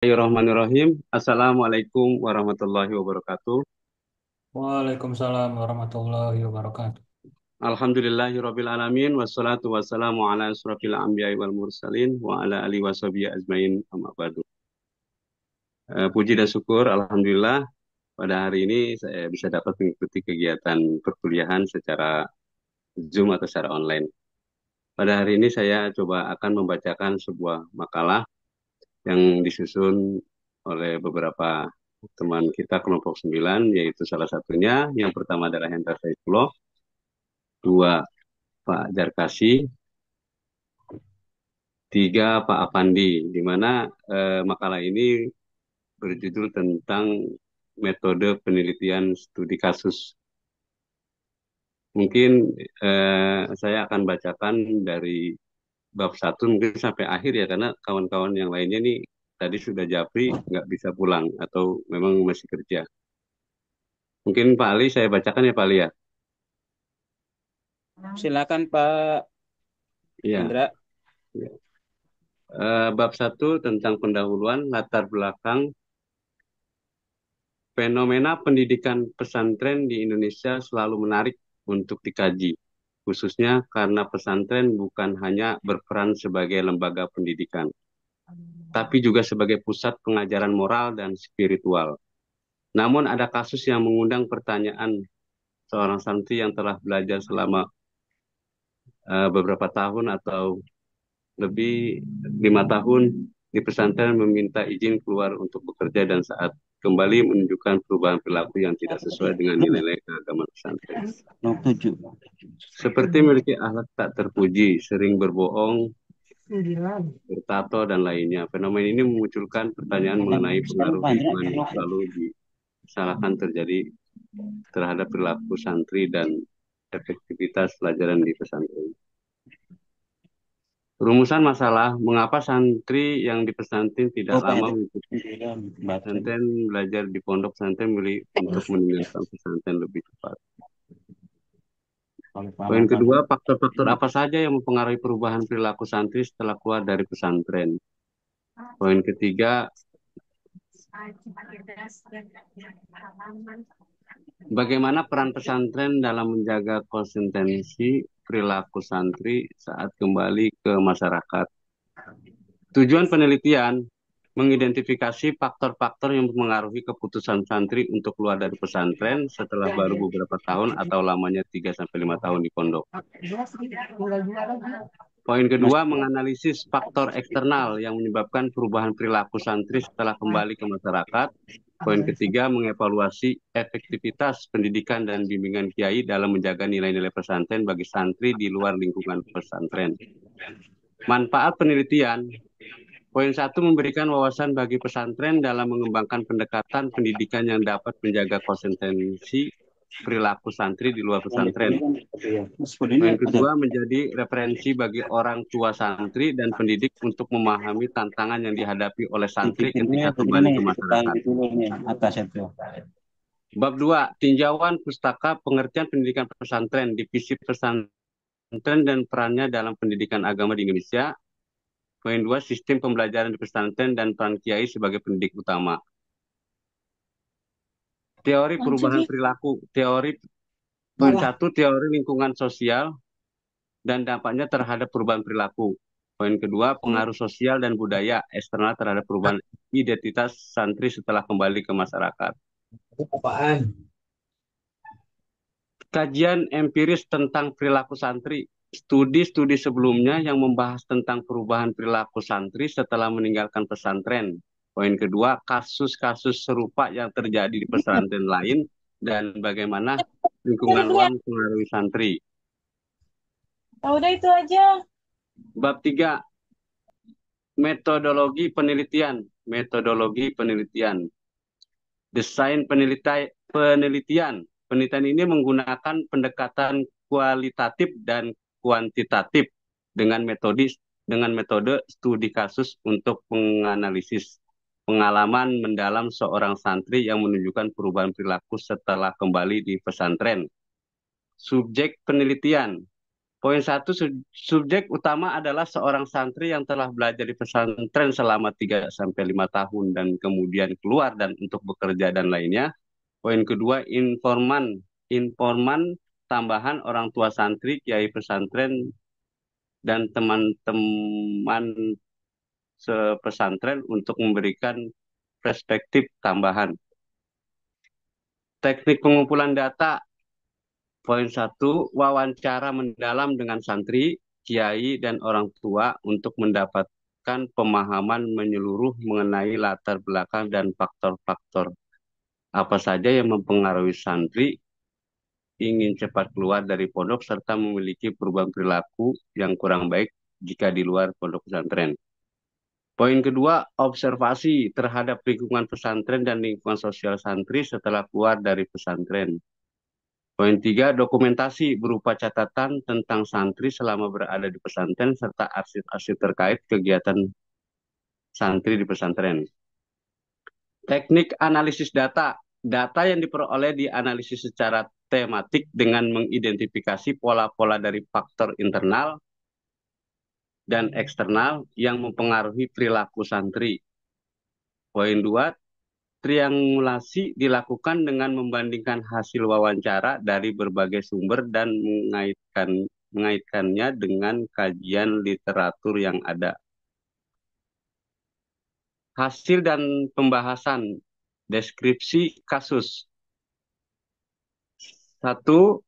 Bismillahirrahmanirrahim. Assalamualaikum warahmatullahi wabarakatuh. Waalaikumsalam warahmatullahi wabarakatuh. Alhamdulillahirabbil alamin wassalatu wassalamu ala asrofil anbiya'i wal mursalin wa ala alihi washabihi ajmain amma ba'du. Puji dan syukur alhamdulillah pada hari ini saya bisa dapat mengikuti kegiatan perkuliahan secara Zoom atau secara online. Pada hari ini saya coba akan membacakan sebuah makalah yang disusun oleh beberapa teman kita kelompok 9, yaitu salah satunya yang pertama adalah Hendra Saifullah, dua Pak Jarkasi, tiga Pak Apandi, di mana makalah ini berjudul tentang metode penelitian studi kasus. Mungkin saya akan bacakan dari bab satu mungkin sampai akhir ya, karena kawan-kawan yang lainnya nih tadi sudah japri nggak bisa pulang atau memang masih kerja. Mungkin Pak Ali saya bacakan ya Pak Ali ya. Silakan Pak Iya. Hendra. Iya. Bab satu tentang pendahuluan latar belakang fenomena pendidikan pesantren di Indonesia selalu menarik untuk dikaji, khususnya karena pesantren bukan hanya berperan sebagai lembaga pendidikan, tapi juga sebagai pusat pengajaran moral dan spiritual. Namun ada kasus yang mengundang pertanyaan seorang santri yang telah belajar selama beberapa tahun atau lebih 5 tahun di pesantren meminta izin keluar untuk bekerja dan saat kembali menunjukkan perubahan perilaku yang tidak sesuai dengan nilai-nilai keagamaan pesantren. Nomor 7. Seperti memiliki akhlak tak terpuji, sering berbohong, bertato, dan lainnya. Fenomena ini memunculkan pertanyaan mengenai pengaruh lingkungan yang selalu disalahkan terjadi terhadap perilaku santri dan efektivitas pelajaran di pesantren. Rumusan masalah, mengapa santri yang di pesantren tidak Oh, lama banyak. mengikuti 9 baca. pesantren belajar di pondok pesantren milih untuk meninggalkan pesantren lebih cepat. Kalau Poin pengalaman. kedua, faktor-faktor apa saja yang mempengaruhi perubahan perilaku santri setelah keluar dari pesantren? Poin ketiga, bagaimana peran pesantren dalam menjaga konsistensi perilaku santri saat kembali ke masyarakat? Tujuan penelitian mengidentifikasi faktor-faktor yang mempengaruhi keputusan santri untuk keluar dari pesantren setelah baru beberapa tahun atau lamanya 3 sampai 5 tahun di pondok. Poin Mas, kedua, menganalisis faktor eksternal yang menyebabkan perubahan perilaku santri setelah kembali ke masyarakat. Poin ketiga, mengevaluasi efektivitas pendidikan dan bimbingan kiai dalam menjaga nilai-nilai pesantren bagi santri di luar lingkungan pesantren. Manfaat penelitian. Poin satu, memberikan wawasan bagi pesantren dalam mengembangkan pendekatan pendidikan yang dapat menjaga konsistensi perilaku santri di luar lanjut pesantren. ini kan tapi ya. Meskipun ini Poin ada kedua, menjadi referensi bagi orang tua santri dan pendidik untuk memahami tantangan yang dihadapi oleh santri dibikinnya ketika begini kembali nih, ke dibukain masyarakat. dulu nih atas itu. Bab 2, tinjauan pustaka pengertian pendidikan pesantren, divisi pesantren dan perannya dalam pendidikan agama di Indonesia. Poin 2, sistem pembelajaran di pesantren dan peran kiai sebagai pendidik utama. Teori perubahan perilaku, teori poin Malah. 1, teori lingkungan sosial dan dampaknya terhadap perubahan perilaku. Poin kedua, pengaruh sosial dan budaya eksternal terhadap perubahan identitas santri setelah kembali ke masyarakat. Apaan? Kajian empiris tentang perilaku santri. Studi-studi sebelumnya yang membahas tentang perubahan perilaku santri setelah meninggalkan pesantren. Poin kedua, kasus-kasus serupa yang terjadi di pesantren lain dan bagaimana lingkungan luar Ya, mempengaruhi santri. udah itu aja. Bab 3, metodologi penelitian. Metodologi penelitian. Desain penelitian. Penelitian ini menggunakan pendekatan kualitatif dan kuantitatif dengan metode studi kasus untuk menganalisis pengalaman mendalam seorang santri yang menunjukkan perubahan perilaku setelah kembali di pesantren. Subjek penelitian. Poin satu, subjek utama adalah seorang santri yang telah belajar di pesantren selama 3 sampai 5 tahun dan kemudian keluar dan untuk bekerja dan lainnya. Poin kedua, informan tambahan orang tua santri, kiai pesantren, dan teman-teman sepesantren untuk memberikan perspektif tambahan. Teknik pengumpulan data. Poin satu, wawancara mendalam dengan santri, kiai, dan orang tua untuk mendapatkan pemahaman menyeluruh mengenai latar belakang dan faktor-faktor apa saja yang mempengaruhi santri ingin cepat keluar dari pondok serta memiliki perubahan perilaku yang kurang baik jika di luar pondok pesantren. Poin kedua, observasi terhadap lingkungan pesantren dan lingkungan sosial santri setelah keluar dari pesantren. Poin tiga, dokumentasi berupa catatan tentang santri selama berada di pesantren serta arsip-arsip terkait kegiatan santri di pesantren. Teknik analisis data. Data yang diperoleh dianalisis secara tematik dengan mengidentifikasi pola-pola dari faktor internal dan eksternal yang mempengaruhi perilaku santri. Poin dua, triangulasi dilakukan dengan membandingkan hasil wawancara dari berbagai sumber dan mengaitkannya dengan kajian literatur yang ada. Hasil dan pembahasan deskripsi kasus. Satu,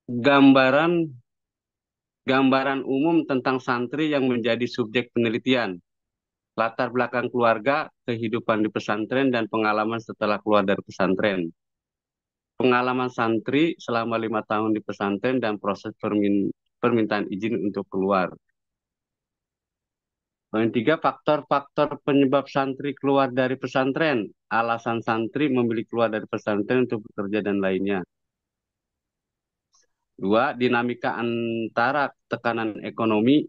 gambaran gambaran umum tentang santri yang menjadi subjek penelitian, latar belakang keluarga, kehidupan di pesantren, dan pengalaman setelah keluar dari pesantren. Pengalaman santri selama 5 tahun di pesantren dan proses permintaan izin untuk keluar. Poin tiga, faktor-faktor penyebab santri keluar dari pesantren. Alasan santri memilih keluar dari pesantren untuk bekerja dan lainnya. Dua, dinamika antara tekanan ekonomi,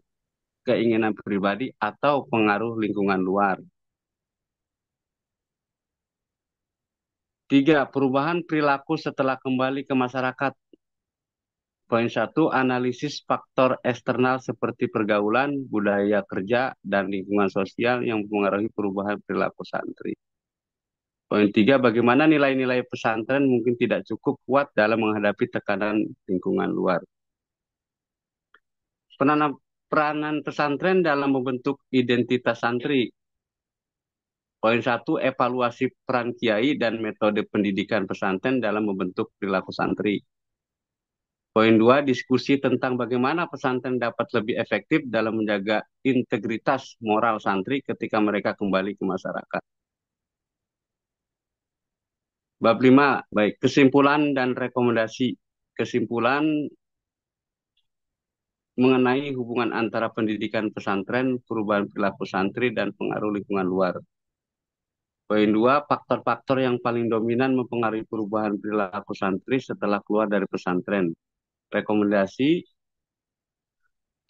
keinginan pribadi, atau pengaruh lingkungan luar. Tiga, perubahan perilaku setelah kembali ke masyarakat. Poin satu, analisis faktor eksternal seperti pergaulan, budaya kerja, dan lingkungan sosial yang mempengaruhi perubahan perilaku santri. Poin tiga, bagaimana nilai-nilai pesantren mungkin tidak cukup kuat dalam menghadapi tekanan lingkungan luar. Peranan pesantren dalam membentuk identitas santri. Poin satu, evaluasi peran kiai dan metode pendidikan pesantren dalam membentuk perilaku santri. Poin dua, diskusi tentang bagaimana pesantren dapat lebih efektif dalam menjaga integritas moral santri ketika mereka kembali ke masyarakat. Bab 5, baik, kesimpulan dan rekomendasi. Kesimpulan mengenai hubungan antara pendidikan pesantren, perubahan perilaku santri, dan pengaruh lingkungan luar. Poin 2, faktor-faktor yang paling dominan mempengaruhi perubahan perilaku santri setelah keluar dari pesantren. Rekomendasi,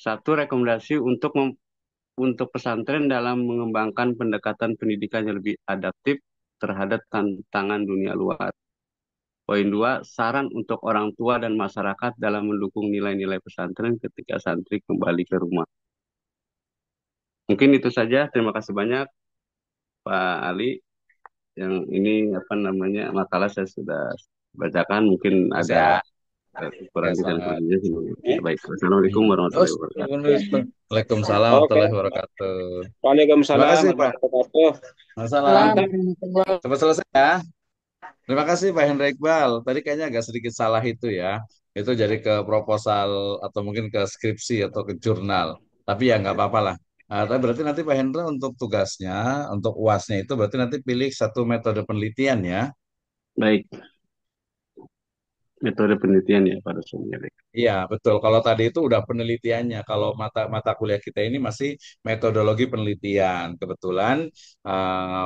satu, rekomendasi untuk pesantren dalam mengembangkan pendekatan pendidikan yang lebih adaptif terhadap tantangan dunia luar. Poin 2, saran untuk orang tua dan masyarakat dalam mendukung nilai-nilai pesantren ketika santri kembali ke rumah. Mungkin itu saja. Terima kasih banyak Pak Ali. Yang ini apa namanya makalah saya sudah bacakan. Mungkin ada Siap. Ya, kekurangan dan selamat. kelebihannya. Baik. Wassalamualaikum Oh, warahmatullahi wabarakatuh. Waalaikumsalam Oke. warahmatullahi wabarakatuh. Terima Waalaikumsalam kasih, Pak. warahmatullahi wabarakatuh. Masalah. Mantap. Cepat selesai ya. Terima kasih Pak Hendra Iqbal. Tadi kayaknya agak sedikit salah itu ya. Itu jadi ke proposal atau mungkin ke skripsi atau ke jurnal. Tapi ya nggak apa-apa lah. Tapi berarti nanti Pak Hendra untuk tugasnya, untuk UASnya itu berarti nanti pilih satu metode penelitian ya. Baik. Metode penelitian ya pada semuanya. Iya, betul. Kalau tadi itu udah penelitiannya. Kalau mata mata kuliah kita ini masih metodologi penelitian. Kebetulan,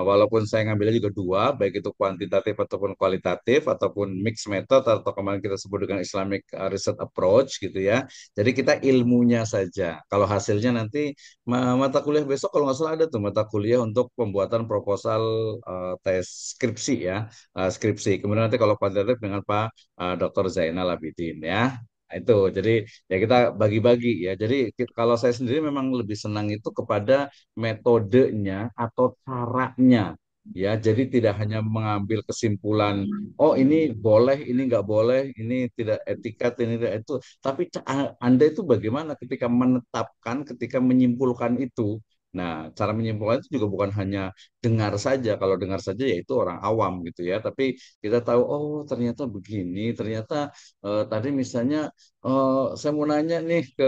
walaupun saya ngambilnya juga dua, baik itu kuantitatif ataupun kualitatif, ataupun mixed method, atau kemarin kita sebut dengan Islamic Research Approach gitu ya. Jadi kita ilmunya saja. Kalau hasilnya nanti mata kuliah besok kalau nggak salah ada tuh mata kuliah untuk pembuatan proposal tes skripsi ya, skripsi. Kemudian nanti kalau kuantitatif dengan Pak Dr. Zainal Abidin ya. Nah, itu jadi ya kita bagi-bagi ya. Jadi kalau saya sendiri memang lebih senang itu kepada metodenya atau caranya ya. Jadi tidak hanya mengambil kesimpulan, oh ini boleh, ini nggak boleh, ini tidak etikat, ini tidak itu. Tapi Anda itu bagaimana ketika menetapkan, ketika menyimpulkan itu. Nah, cara menyimpulkan itu juga bukan hanya dengar saja. Kalau dengar saja ya itu orang awam gitu ya. Tapi kita tahu, oh ternyata begini, ternyata tadi misalnya saya mau nanya nih ke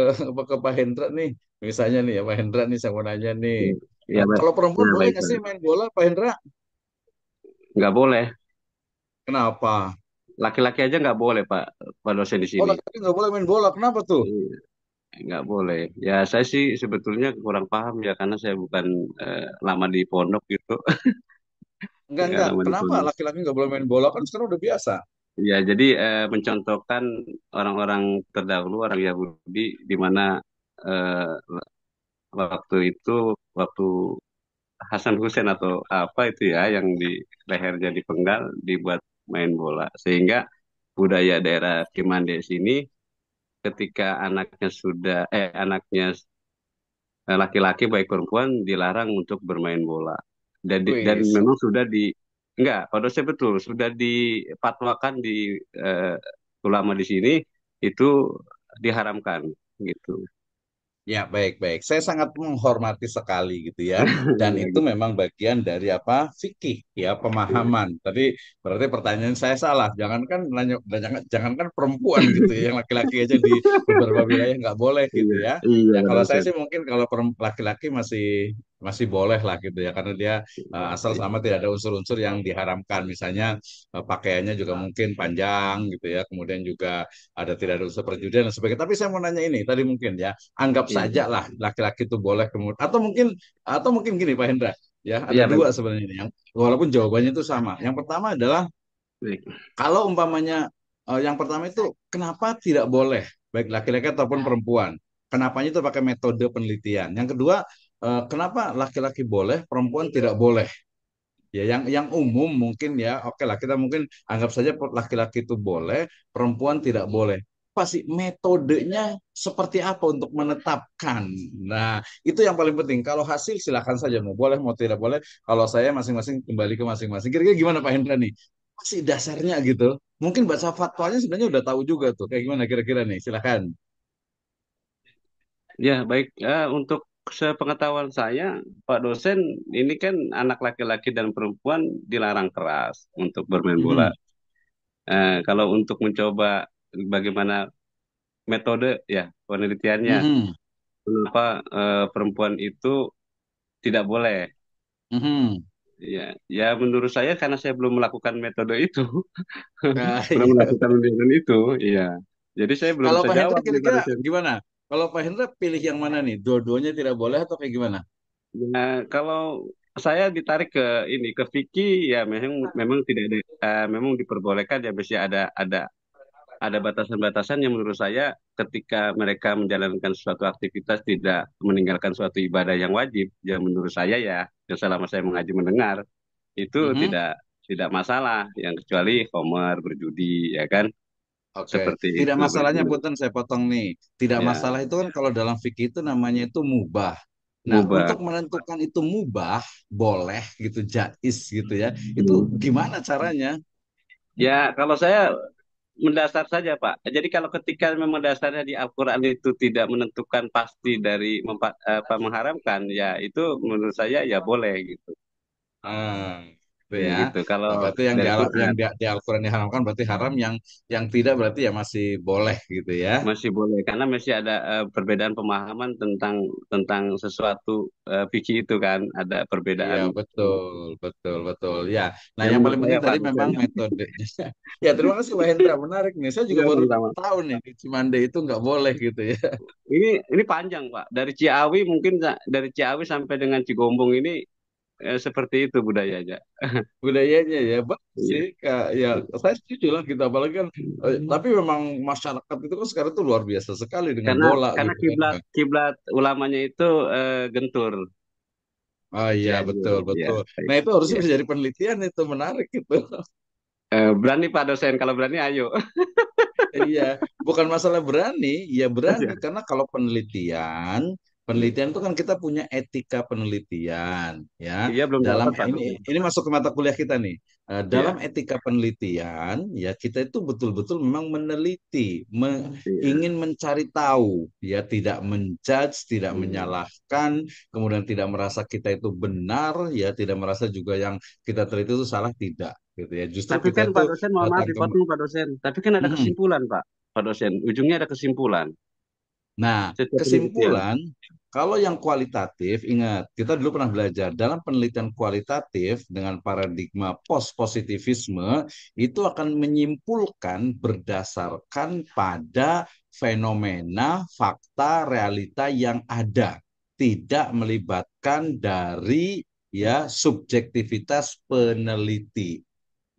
ke Pak Hendra nih, misalnya nih ya Pak Hendra nih saya mau nanya nih, Ya, baik. kalau perempuan Ya, boleh baik, nggak sih baik. main bola Pak Hendra? Nggak boleh. Kenapa? Laki-laki aja nggak boleh, Pak dosen di Oh sini. laki-laki nggak boleh main bola, kenapa tuh? Iya, nggak boleh. Ya, saya sih sebetulnya kurang paham ya, karena saya bukan lama di pondok gitu. Nggak Enggak, lama di kenapa pondok. laki-laki nggak boleh main bola kan sekarang udah biasa. Ya, jadi mencontohkan orang-orang terdahulu, orang Yahudi, di mana eh, waktu itu, waktu Hasan Hussein atau apa itu ya, yang di lehernya dipenggal, dibuat main bola. Sehingga budaya daerah Kimande sini, ketika anaknya laki-laki baik perempuan dilarang untuk bermain bola. Dan Wih, memang sudah enggak, pada saya betul sudah dipatwakan di eh, ulama di sini itu diharamkan gitu. ya, baik-baik. Saya sangat menghormati sekali gitu ya. Dan Ya, itu gitu. memang bagian dari apa? Fikih ya, pemahaman. Tadi berarti pertanyaan saya salah. Jangankan jangankan perempuan gitu ya, yang laki-laki aja di beberapa wilayah nggak boleh gitu Iya, ya. iya Ya Pak kalau saya dosen. sih mungkin kalau laki-laki masih masih boleh lah gitu ya, karena dia asal sama tidak ada unsur-unsur yang diharamkan. Misalnya pakaiannya juga mungkin panjang gitu ya. Kemudian juga ada tidak ada unsur perjudian dan sebagainya. Tapi saya mau nanya ini tadi mungkin ya, anggap Iya, saja lah laki-laki itu boleh kemudian atau mungkin gini Pak Hendra ya, ada iya dua baik, sebenarnya ini yang walaupun jawabannya itu sama. Yang pertama adalah baik. kalau umpamanya yang pertama itu kenapa tidak boleh baik laki-laki ataupun perempuan, kenapanya itu pakai metode penelitian. Yang kedua, kenapa laki-laki boleh perempuan tidak boleh. Ya, yang umum mungkin ya, oke lah kita mungkin anggap saja laki-laki itu boleh, perempuan tidak boleh. Pasti metodenya seperti apa untuk menetapkan. Nah, itu yang paling penting. Kalau hasil silakan saja mau boleh mau tidak boleh. Kalau saya masing-masing kembali ke masing-masing. Kira-kira gimana Pak Hendra nih? Masih dasarnya gitu. Mungkin baca fatwanya sebenarnya udah tahu juga tuh. Kayak gimana kira-kira nih? Silakan. Ya, baik. Untuk sepengetahuan saya, Pak dosen, ini kan anak laki-laki dan perempuan dilarang keras untuk bermain bola. Mhm. Kalau untuk mencoba bagaimana metode ya penelitiannya, Mhm. kenapa perempuan itu tidak boleh? Mhm. Ya, ya menurut saya karena saya belum melakukan metode itu, Nah, belum iya. melakukan penelitian itu, iya. Jadi saya belum Kalau bisa Pak Hendra jawab nih Pak kira-kira dosen. gimana? Kalau Pak Hendra pilih yang mana nih? Dua-duanya tidak boleh atau kayak gimana? Nah, kalau saya ditarik ke ini ke Vicky, ya memang memang tidak ada, memang diperbolehkan ya, mesti ada batasan-batasan yang menurut saya ketika mereka menjalankan suatu aktivitas tidak meninggalkan suatu ibadah yang wajib, ya menurut saya ya, yang selama saya mengaji mendengar itu Mhm. tidak masalah, yang kecuali Homer berjudi ya kan, Oke, seperti tidak itu masalahnya berjudi. punten saya potong nih. Tidak Ya, masalah itu kan kalau dalam fikih itu namanya itu mubah. Nah, mubah. untuk menentukan itu mubah, boleh gitu, jais gitu ya. Itu Hmm. gimana caranya? Ya, kalau saya mendasar saja, Pak. Jadi kalau ketika memang dasarnya di Al-Quran itu tidak menentukan pasti dari apa, mengharamkan, ya itu menurut saya ya boleh gitu. Ah, itu Ya ya. gitu. Kalau Nah, berarti yang dari Quran di Al-Quran diharamkan berarti haram, yang tidak berarti ya masih boleh gitu ya. masih boleh, karena masih ada perbedaan pemahaman tentang tentang sesuatu fikih itu kan, ada Iya, perbedaan. betul, betul, betul. Ya, nah Ya yang menurut paling saya penting Pak tadi dosen. memang metodenya. Ya, terima kasih Pak Hendra, menarik nih. Saya juga Iya, baru sama-sama. tahu nih di Cimande itu nggak boleh gitu ya. Ini panjang Pak. Dari Ciawi mungkin dari Ciawi sampai dengan Cigombong ini seperti itu budayanya. Budayanya ya bagus Iya. sih Kak. Ya saya setuju lah kita apalagi kan tapi memang masyarakat itu kan sekarang tuh luar biasa sekali dengan Karena bola karena gitu kan. kiblat kiblat ulamanya itu Gentur. Oh iya betul Cianjur. Ya, betul. baik. Nah itu harusnya Ya. bisa jadi penelitian itu menarik gitu. Berani Pak dosen, kalau berani ayo. Iya, bukan masalah berani, ya berani Iya, karena kalau penelitian, penelitian itu kan kita punya etika penelitian, ya. iya belum Dalam dapat Pak ini dosen. ini masuk ke mata kuliah kita nih. Dalam Iya, etika penelitian, ya kita itu betul-betul memang meneliti, iya. ingin mencari tahu, ya tidak menjudge, tidak Hmm. menyalahkan, kemudian tidak merasa kita itu benar, ya tidak merasa juga yang kita teliti itu salah, tidak, gitu ya. Justru Tapi kita kan itu Pak dosen, mohon maaf tangkap. dipotong Pak dosen. Tapi kan ada kesimpulan Pak dosen. Ujungnya ada kesimpulan Nah, setiap penelitian. kesimpulan, kalau yang kualitatif, ingat, kita dulu pernah belajar dalam penelitian kualitatif dengan paradigma post-positivisme, itu akan menyimpulkan berdasarkan pada fenomena, fakta, realita yang ada, tidak melibatkan dari ya subjektivitas peneliti.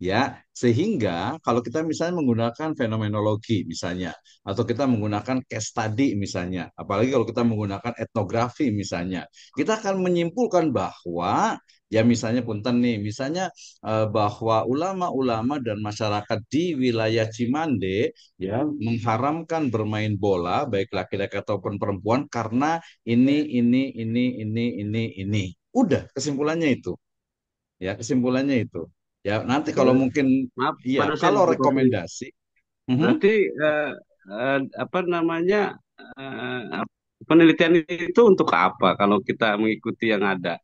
Ya, sehingga kalau kita misalnya menggunakan fenomenologi misalnya, atau kita menggunakan case study misalnya, apalagi kalau kita menggunakan etnografi misalnya, kita akan menyimpulkan bahwa ya misalnya punten nih, misalnya bahwa ulama-ulama dan masyarakat di wilayah Cimande ya mengharamkan bermain bola baik laki-laki ataupun perempuan karena ini. Udah kesimpulannya itu. Ya, kesimpulannya itu. Ya, nanti kalau Ber- mungkin Maaf iya, Pak dosen, kalau dipotong. rekomendasi, mhm. Berarti apa namanya penelitian itu untuk apa kalau kita mengikuti yang ada,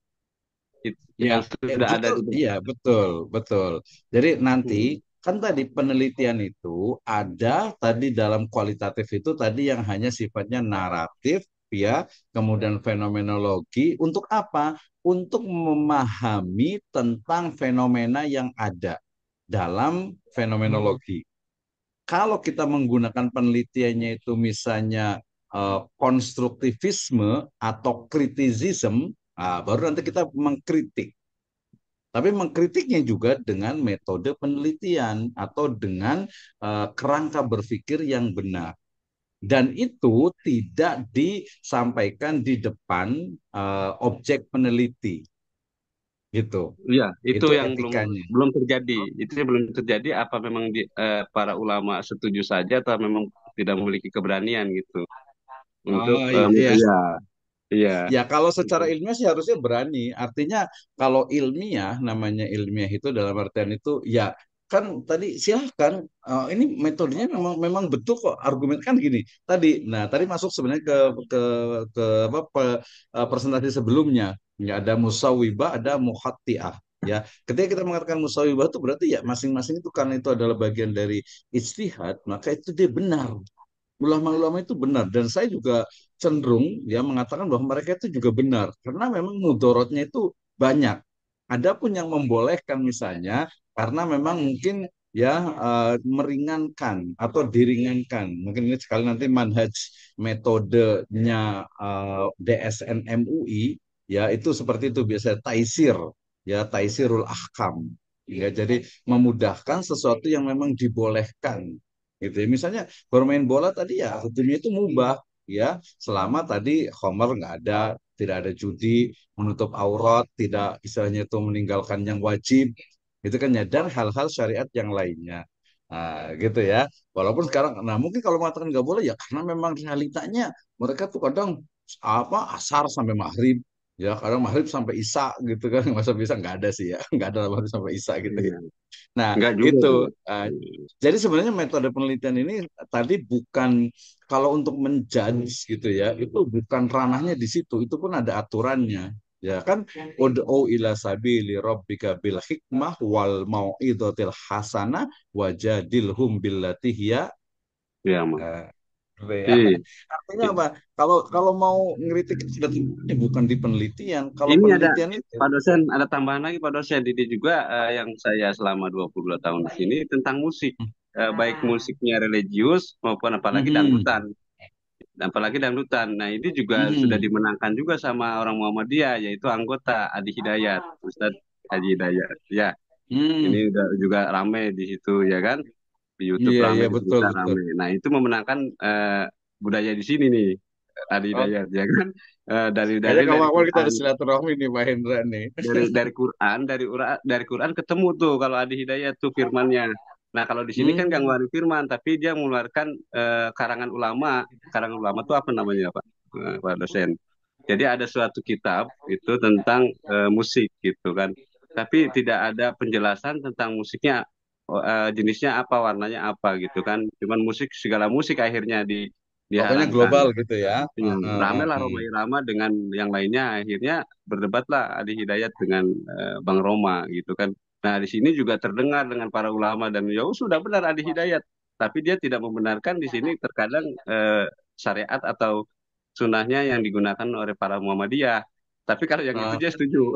Ya, yang sudah ada justru di iya betul, betul. Jadi nanti Hmm. kan tadi penelitian itu ada tadi dalam kualitatif itu tadi yang hanya sifatnya naratif ya, kemudian fenomenologi untuk apa? Untuk memahami tentang fenomena yang ada dalam fenomenologi. Kalau kita menggunakan penelitiannya itu misalnya konstruktivisme atau kritisism, baru nanti kita mengkritik. Tapi mengkritiknya juga dengan metode penelitian atau dengan kerangka berpikir yang benar. Dan itu tidak disampaikan di depan objek peneliti, gitu. Iya, itu Itu yang belum etikanya. belum terjadi. Itu yang belum terjadi. Apa memang para ulama setuju saja atau memang tidak memiliki keberanian gitu untuk Oh iya, iya, iya. ya, kalau secara ilmiah sih harusnya berani. Artinya kalau ilmiah, namanya ilmiah itu dalam artian itu ya kan tadi silahkan ini metodenya memang memang betul kok argumen kan gini tadi. Nah tadi masuk sebenarnya ke apa presentasi sebelumnya. Ya ada musawibah, ada muhattiah. Ya, ketika kita mengatakan musawibah itu berarti ya masing-masing itu karena itu adalah bagian dari ijtihad, maka itu dia benar, ulama-ulama itu benar dan saya juga cenderung ya mengatakan bahwa mereka itu juga benar karena memang mudorotnya itu banyak. Adapun yang membolehkan misalnya karena memang mungkin ya meringankan atau diringankan. Mungkin ini sekali nanti manhaj metodenya DSN MUI ya itu seperti itu biasanya taisir ya taisirul ahkam. Ya, jadi memudahkan sesuatu yang memang dibolehkan gitu ya. Misalnya bermain bola tadi ya hukumnya itu mubah ya selama tadi Homer nggak ada, tidak ada judi, menutup aurat, tidak istilahnya itu meninggalkan yang wajib gitu kan ya, dan hal-hal syariat yang lainnya. Nah, gitu ya. Walaupun sekarang, nah mungkin kalau mengatakan nggak boleh ya karena memang realitanya mereka tuh kadang apa asar sampai maghrib, ya kadang maghrib sampai isya gitu kan, masa bisa nggak ada sih ya, nggak ada maghrib sampai isya gitu ya. Iya. Nah, Enggak juga itu. sih. uh, jadi sebenarnya metode penelitian ini tadi bukan kalau untuk menjudge gitu ya, itu bukan ranahnya di situ. Itu pun ada aturannya. Ya kan, ud'u ila sabili rabbika bil hikmah wal mau'izatil hasanah wajadilhum billati hiya Iya, Mak. eh, gitu ya. Iya. Artinya apa? Kalau kalau mau ngeritik sudah bukan di penelitian. Kalau Ini ada penelitian itu Pak dosen, ada tambahan lagi Pak dosen. Ini juga yang saya selama 22 tahun di sini tentang musik. Baik musiknya religius maupun apalagi Mhm. dangdutan. Apalagi dangdutan. Nah, ini juga sudah Mhm. dimenangkan juga sama orang Muhammadiyah, yaitu anggota Adi Hidayat, Ustadz Haji Hidayat. Ya, ini Hmm. juga ramai di situ ya kan, di YouTube Iya, ramai, iya di betul Twitter betul. ramai. Nah, itu memenangkan budaya di sini nih, Adi Oh, Hidayat ya kan. Dari kayaknya dari kawan-kawan kita Quran, ada silaturahmi nih Pak Hendra nih. dari Quran, dari Quran ketemu tuh kalau Adi Hidayat tuh firmannya. Nah, kalau di sini kan nggak Hmm. ngeluarin firman, tapi dia mengeluarkan karangan ulama. Karangan ulama itu apa namanya, Pak? Pak dosen. Jadi ada suatu kitab itu tentang musik gitu kan. Tapi tidak ada penjelasan tentang musiknya, jenisnya apa, warnanya apa gitu kan. Cuman musik, segala musik akhirnya Pokoknya diharamkan. global gitu ya. Ya, rame lah Hmm. Roma Irama dengan yang lainnya, akhirnya berdebatlah Adi Hidayat dengan Bang Roma gitu kan. Nah, di sini juga terdengar dengan para ulama dan ya sudah benar Adi Hidayat, tapi dia tidak membenarkan di sini terkadang syariat atau sunnahnya yang digunakan oleh para Muhammadiyah. Tapi kalau yang itu Ah. dia setuju,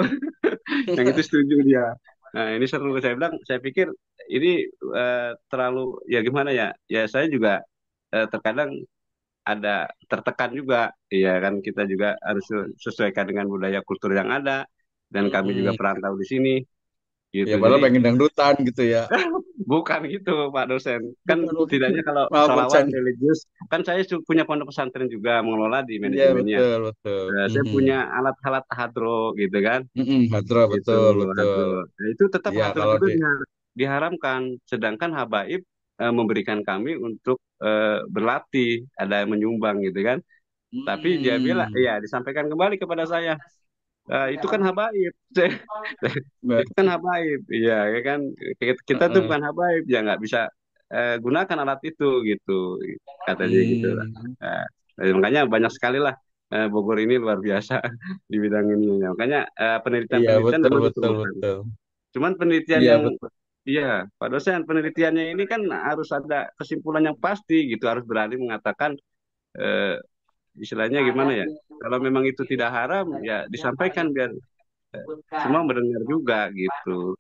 yang itu setuju dia. Nah, ini seru. Saya bilang, saya pikir ini terlalu, ya gimana ya? Ya saya juga terkadang ada tertekan juga, ya kan, kita juga harus sesuaikan dengan budaya kultur yang ada, dan kami juga Mm-mm. perantau di sini Ya gitu. padahal Jadi pengen dangdutan gitu ya. bukan gitu Pak dosen, kan Bukan, bukan. setidaknya kalau Maaf salawat bercanda. religius, kan saya punya pondok pesantren juga mengelola di Iya manajemennya. betul betul. Saya Mhm. punya alat-alat hadro gitu kan, Hadro itu betul betul. hadro. Nah, itu tetap Iya hadro kalau itu di diharamkan, sedangkan habaib memberikan kami untuk berlatih, ada yang menyumbang gitu kan. Tapi dia bilang, Hmm. iya, disampaikan kembali kepada saya, itu kan habaib. Ba- Itu kan habaib, iya, ya kan. Kita tuh Heeh. bukan habaib, ya nggak bisa gunakan alat itu, gitu, katanya gitu. Hmm. Nah, makanya banyak sekali lah, Bogor ini luar biasa di bidang ini. Ya, makanya Iya penelitian-penelitian betul memang betul diperlukan. betul. Cuman penelitian Iya yang, betul. iya, Pak dosen, penelitiannya ini kan harus ada kesimpulan yang pasti, gitu, harus berani mengatakan, eh, istilahnya gimana ya? Kalau memang itu tidak haram, ya disampaikan biar semua mendengar juga gitu.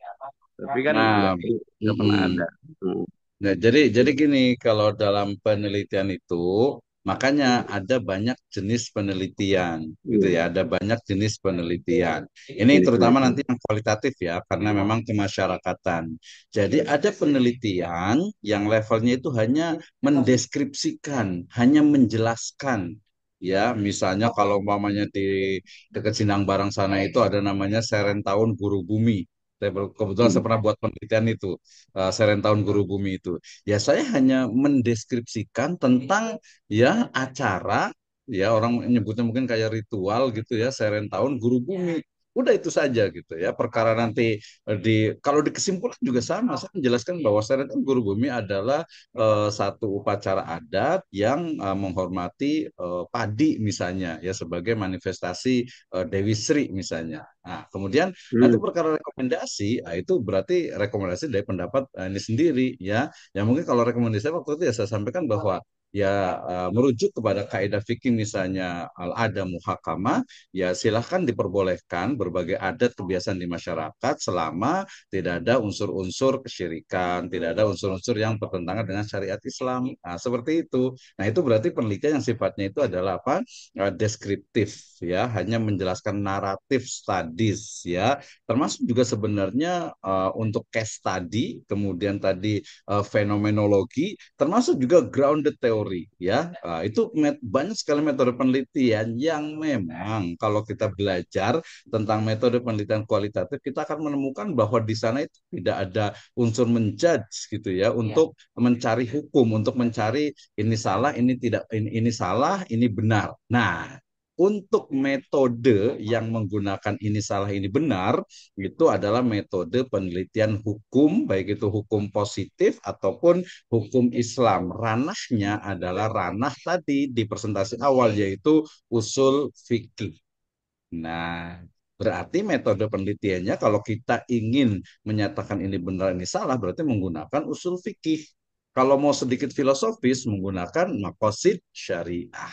Tapi kan Nah, nggak pernah mm-mm. ada. Hmm. Nah, jadi gini, kalau dalam penelitian itu, makanya ada banyak jenis penelitian, gitu Iya, ya. Ada banyak jenis penelitian. Ini jenis terutama penelitian. nanti yang kualitatif ya, karena memang kemasyarakatan. Jadi ada penelitian yang levelnya itu hanya mendeskripsikan, hanya menjelaskan. Ya, misalnya kalau umpamanya di dekat Sindang Barang sana itu ada namanya Serentahun Guru Bumi. Kebetulan saya Hmm. pernah buat penelitian itu, Serentahun Guru Bumi itu. Ya saya hanya mendeskripsikan tentang ya acara, ya orang menyebutnya mungkin kayak ritual gitu ya, Serentahun Guru Bumi. Udah itu saja gitu ya. Perkara nanti kalau di kesimpulan juga sama, saya menjelaskan bahwa Serentahun Guru Bumi adalah satu upacara adat yang menghormati padi misalnya ya sebagai manifestasi Dewi Sri misalnya. Nah, kemudian nanti Hmm. perkara rekomendasi, itu berarti rekomendasi dari pendapat ini sendiri ya. Ya mungkin kalau rekomendasi waktu itu ya saya sampaikan bahwa ya merujuk kepada kaidah fikih misalnya al-ada muhakama, ya silahkan diperbolehkan berbagai adat kebiasaan di masyarakat selama tidak ada unsur-unsur kesyirikan, tidak ada unsur-unsur yang bertentangan dengan syariat Islam. Nah, seperti itu. Nah, itu berarti penelitian yang sifatnya itu adalah apa? Deskriptif ya, hanya menjelaskan naratif studies ya, termasuk juga sebenarnya untuk case study, kemudian tadi fenomenologi, termasuk juga grounded theory ya. Itu banyak sekali metode penelitian yang memang kalau kita belajar tentang metode penelitian kualitatif, kita akan menemukan bahwa di sana itu tidak ada unsur menjudge gitu ya, untuk mencari hukum, untuk mencari ini salah, ini tidak, ini salah, ini benar. Nah, untuk metode yang menggunakan ini salah ini benar itu adalah metode penelitian hukum, baik itu hukum positif ataupun hukum Islam. Ranahnya adalah ranah tadi di presentasi awal, yaitu usul fikih. Nah, berarti metode penelitiannya kalau kita ingin menyatakan ini benar ini salah berarti menggunakan usul fikih. Kalau mau sedikit filosofis menggunakan makosid syariah.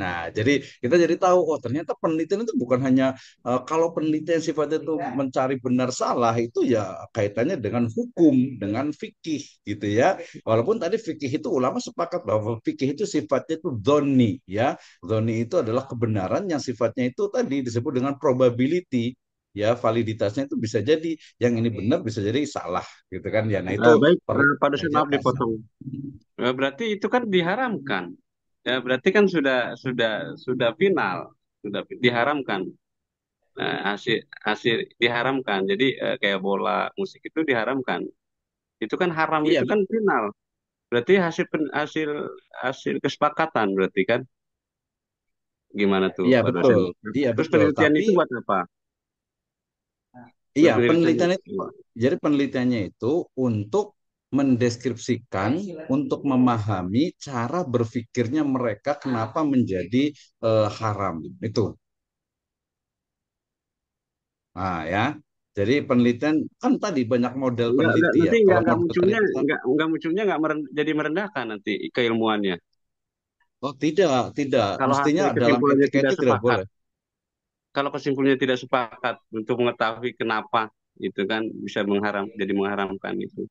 Nah, jadi kita jadi tahu, oh ternyata penelitian itu bukan hanya kalau penelitian sifatnya itu mencari benar salah itu ya kaitannya dengan hukum, dengan fikih gitu ya. Walaupun tadi fikih itu ulama sepakat bahwa fikih itu sifatnya itu doni ya. Doni itu adalah kebenaran yang sifatnya itu tadi disebut dengan probability ya, validitasnya itu bisa jadi yang ini benar bisa jadi salah gitu kan ya. Nah, itu Baik, perlu Pak dosen, belajar maaf pasal. dipotong. Berarti itu kan diharamkan. Ya, berarti kan sudah final, sudah diharamkan. Hasil hasil diharamkan. Jadi kayak bola, musik itu diharamkan. Itu kan haram, Iya, itu kan final. Berarti hasil hasil kesepakatan berarti kan? Gimana tuh iya Pak dosen? betul. Iya Terus betul. penelitian Tapi itu buat apa? iya, Penelitian penelitian itu, itu. jadi penelitiannya itu untuk mendeskripsikan, untuk memahami cara berpikirnya mereka kenapa menjadi haram. Itu. Nah ya, jadi penelitian kan tadi banyak model Enggak, peneliti ya. nanti Kalau enggak model tadi munculnya kita, enggak munculnya enggak jadi merendahkan nanti keilmuannya. oh tidak, tidak. Kalau Mestinya hasil dalam kesimpulannya etika tidak itu tidak sepakat, boleh. kalau kesimpulannya tidak sepakat untuk mengetahui kenapa itu kan bisa jadi mengharamkan itu.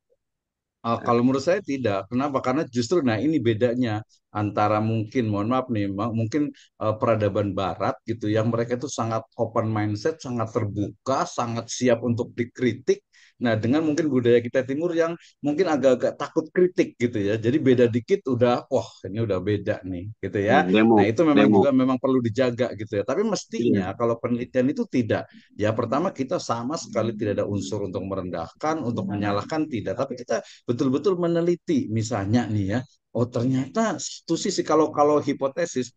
Kalau menurut saya tidak. Kenapa? Karena justru nah ini bedanya antara mungkin, mohon maaf nih, mungkin peradaban Barat gitu yang mereka itu sangat open mindset, sangat terbuka, sangat siap untuk dikritik. Nah, dengan mungkin budaya kita Timur yang mungkin agak-agak takut kritik gitu ya. Jadi beda dikit udah, wah ini udah beda nih gitu ya. Nah, Demo, itu memang demo. juga memang perlu dijaga gitu ya. Tapi Iya. mestinya kalau penelitian itu tidak. Ya pertama kita sama sekali tidak ada unsur untuk merendahkan, untuk menyalahkan tidak. Tapi kita betul-betul meneliti misalnya nih ya, oh ternyata satu sisi kalau kalau hipotesis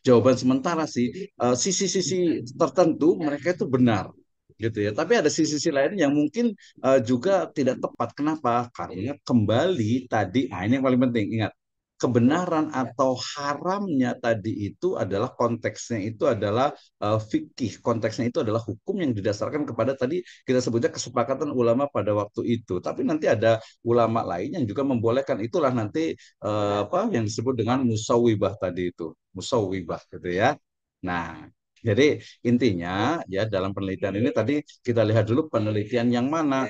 jawaban sementara sih sisi-sisi tertentu mereka itu benar gitu ya, tapi ada sisi-sisi lain yang mungkin juga tidak tepat. Kenapa? Karena kembali tadi, nah ini yang paling penting, ingat, kebenaran atau haramnya tadi itu adalah konteksnya itu adalah fikih, konteksnya itu adalah hukum yang didasarkan kepada tadi kita sebutnya kesepakatan ulama pada waktu itu. Tapi nanti ada ulama lain yang juga membolehkan, itulah nanti apa yang disebut dengan musawwibah tadi itu, musawwibah gitu ya. Nah, jadi intinya ya dalam penelitian ini tadi kita lihat dulu penelitian yang mana.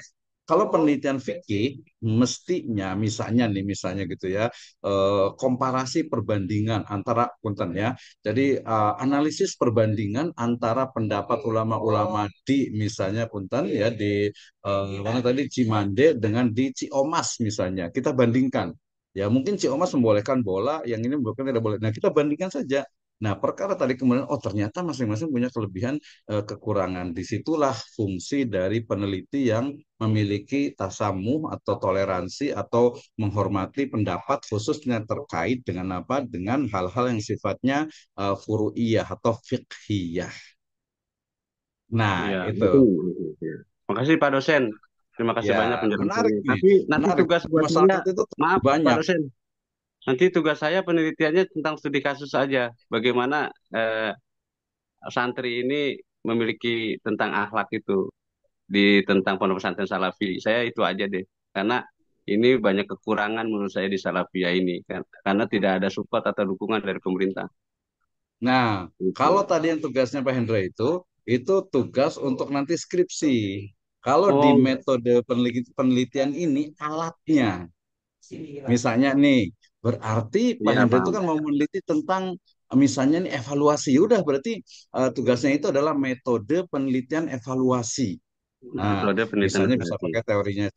Kalau penelitian fikih mestinya misalnya nih misalnya gitu ya, komparasi perbandingan antara punten ya. Jadi analisis perbandingan antara pendapat ulama-ulama di misalnya punten ya di mana tadi Cimande dengan di Ciomas misalnya. Kita bandingkan. Ya mungkin Ciomas membolehkan bola, yang ini membolehkan tidak boleh. Nah kita bandingkan saja. Nah perkara tadi kemudian, oh ternyata masing-masing punya kelebihan kekurangan. Disitulah fungsi dari peneliti yang memiliki tasamuh atau toleransi atau menghormati pendapat khususnya terkait dengan apa? Dengan hal-hal yang sifatnya furu'iyah atau fiqhiyah. Nah, Iya, itu. betul. Iya. Makasih Pak dosen. Terima kasih Ya, banyak menarik penjelasannya. nih. Tapi nanti Menarik. tugas Di buat saya, masyarakat itu maaf Pak banyak. dosen, nanti tugas saya penelitiannya tentang studi kasus saja. Bagaimana santri ini memiliki tentang akhlak itu di tentang pondok pesantren Salafi. Saya itu aja deh. Karena ini banyak kekurangan menurut saya di Salafiyah ini kan. Karena tidak ada support atau dukungan dari pemerintah. Nah, kalau Gitu. tadi yang tugasnya Pak Hendra itu tugas untuk nanti skripsi. Kalau di Oh, metode penelitian ini alatnya. Misalnya nih, berarti Pak iya Hendra itu paham. kan mau meneliti tentang misalnya nih evaluasi. Udah berarti tugasnya itu adalah metode penelitian evaluasi. Nah, Metode penelitian misalnya bisa evaluasi. pakai teorinya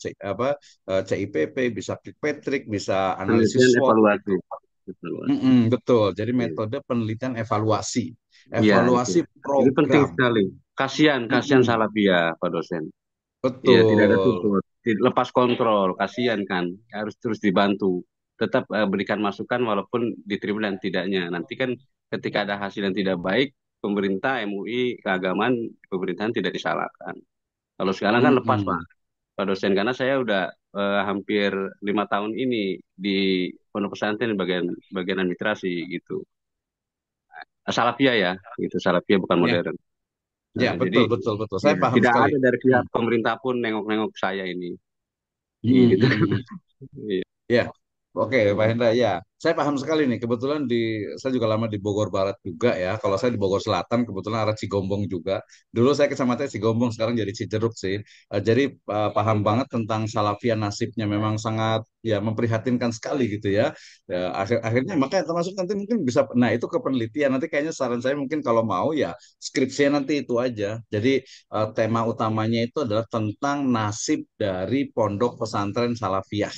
CIPP, bisa Kirkpatrick, bisa analisis Penelitian SWOT evaluasi. gitu. Evaluasi. Betul. Jadi Iya. metode penelitian evaluasi, Iya, itu. evaluasi Itu penting program. sekali. Kasihan Mm-mm, Salafiyah, Pak dosen. Iya, tidak ada betul. support. Lepas kontrol, kasihan kan. Harus terus dibantu. Tetap berikan masukan walaupun diterima dan tidaknya. Nanti kan ketika ada hasil yang tidak baik, pemerintah, MUI, keagamaan, pemerintahan tidak disalahkan. Kalau sekarang kan lepas, Pak. Mm-mm. Pak dosen, karena saya udah hampir 5 tahun ini di pondok pesantren bagian bagian administrasi gitu. Salafiyah ya, gitu. Salafiyah bukan Ya, modern. ya Jadi betul betul betul. ya, Saya paham tidak sekali. ada dari pihak Mm. pemerintah pun nengok-nengok saya ini. Mm, Gitu. mm, mm. Iya. Ya, oke Pak Hendra. Ya, saya paham sekali nih. Kebetulan saya juga lama di Bogor Barat juga ya. Kalau saya di Bogor Selatan, kebetulan arah Cigombong juga. Dulu saya kecamatan Cigombong, sekarang jadi Cijeruk sih. Jadi paham banget tentang Salafiyah nasibnya. Memang sangat ya memprihatinkan sekali gitu ya. Ya, akhirnya makanya termasuk nanti mungkin bisa. Nah itu ke penelitian. Nanti kayaknya saran saya mungkin kalau mau ya skripsinya nanti itu aja. Jadi tema utamanya itu adalah tentang nasib dari pondok pesantren Salafiyah.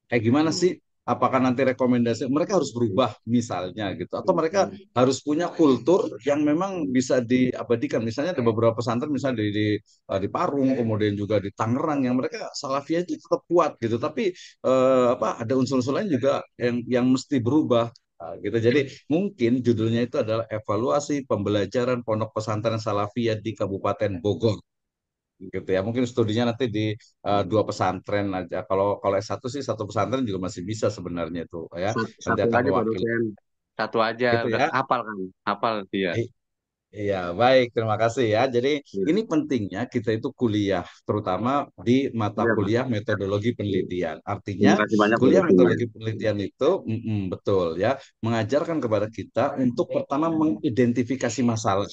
Kayak gimana sih apakah nanti rekomendasi mereka harus berubah misalnya gitu, atau mereka harus punya kultur yang memang bisa diabadikan. Misalnya ada beberapa pesantren misalnya di Parung, kemudian juga di Tangerang yang mereka salafiyah itu tetap kuat gitu, tapi apa ada unsur-unsur lain juga yang mesti berubah. Gitu. Jadi mungkin judulnya itu adalah evaluasi pembelajaran pondok pesantren salafiyah di Kabupaten Bogor gitu ya. Mungkin studinya nanti di dua pesantren aja. Kalau kalau S1 sih satu pesantren juga masih bisa sebenarnya itu ya. Nanti Satu akan aja Pak mewakili dosen. Satu aja gitu udah ya. hafal kan? Hafal dia. Iya, baik. Terima kasih ya. Jadi Iya. ini pentingnya kita itu kuliah, terutama di mata Iya, Pak. kuliah metodologi penelitian. Artinya, Terima kasih banyak Pak kuliah dosennya. metodologi penelitian itu betul ya, mengajarkan kepada kita untuk pertama mengidentifikasi masalah.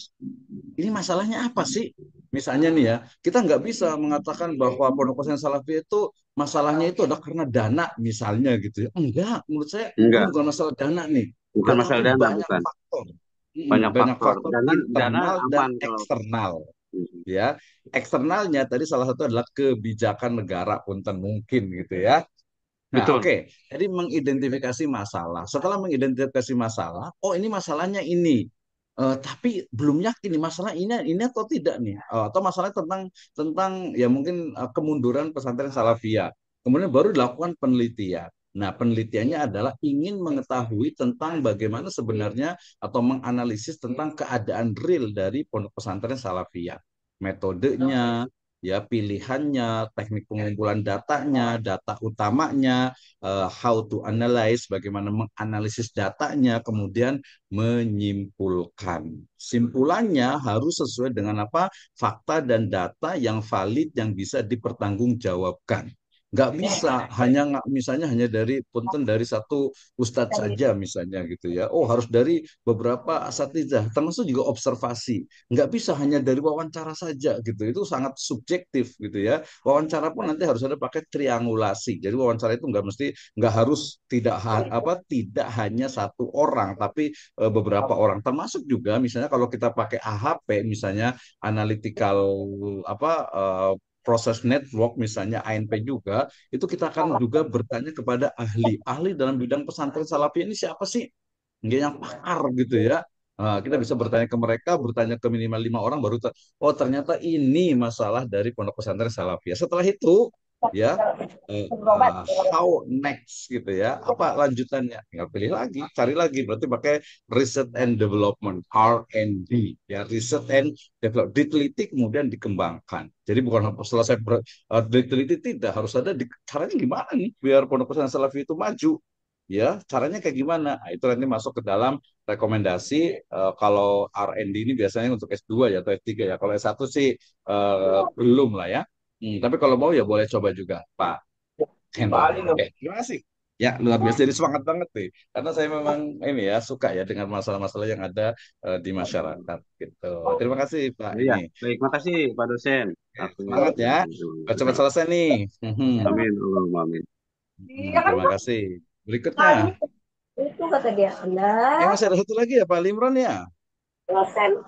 Ini masalahnya apa sih? Misalnya nih ya, kita nggak bisa mengatakan bahwa pondok pesantren salafi itu masalahnya itu adalah karena dana misalnya gitu ya. Enggak, menurut saya ini Enggak, bukan masalah dana nih, bukan ya, masalah tapi dana, banyak bukan. faktor. Banyak Banyak faktor. faktor Dana internal dan aman kalau. eksternal ya. Eksternalnya tadi salah satu adalah kebijakan negara punten mungkin gitu ya. Nah, Betul. oke. Jadi mengidentifikasi masalah. Setelah mengidentifikasi masalah, oh ini masalahnya ini. Tapi belum yakin nih masalah ini atau tidak nih. Atau masalah tentang ya mungkin kemunduran pesantren Salafiyah. Kemudian baru dilakukan penelitian. Nah, penelitiannya adalah ingin mengetahui tentang bagaimana sebenarnya atau menganalisis tentang keadaan real dari pondok pesantren Salafiyah. Metodenya, ya pilihannya, teknik pengumpulan datanya, data utamanya, how to analyze, bagaimana menganalisis datanya, kemudian menyimpulkan. Simpulannya harus sesuai dengan apa? Fakta dan data yang valid yang bisa dipertanggungjawabkan. Nggak bisa misalnya hanya dari punten dari satu ustadz saja misalnya gitu ya. Oh harus dari beberapa asatizah, termasuk juga observasi. Nggak bisa hanya dari wawancara saja gitu. Itu sangat subjektif gitu ya. Wawancara pun nanti harus ada pakai triangulasi. Jadi wawancara itu nggak harus tidak hanya satu orang, tapi beberapa orang. Termasuk juga misalnya kalau kita pakai AHP misalnya analytical apa proses network misalnya ANP juga itu kita akan juga bertanya kepada ahli dalam bidang pesantren salafi ini siapa sih nggak yang pakar gitu ya. Nah, kita bisa bertanya ke mereka, bertanya ke minimal 5 orang baru oh ternyata ini masalah dari pondok pesantren Salafiyah. Setelah itu ya eh, how next gitu ya, apa lanjutannya? Tinggal pilih lagi, cari lagi. Berarti pakai research and development R&D ya, research and develop diteliti kemudian dikembangkan. Jadi bukan selesai diteliti tidak harus ada caranya gimana nih biar pondok pesantren Salafi itu maju ya caranya kayak gimana. Nah, itu nanti masuk ke dalam rekomendasi kalau R&D ini biasanya untuk S2 ya atau S3 ya. Kalau S1 sih belum lah ya. Tapi kalau mau ya boleh coba juga Pak Hendra. Oke, terima kasih. Ya, luar biasa. Jadi semangat banget nih. Karena saya memang ini ya suka ya dengan masalah-masalah yang ada di masyarakat gitu. Terima kasih Pak Iya, ini. baik. Makasih Pak dosen. Waktunya. Semangat ya. Cepat selesai nih. Amin. Allahumma amin. Terima kasih. Berikutnya. Itu kata dia, enggak, Masih ada satu lagi ya Pak Limron ya. dosen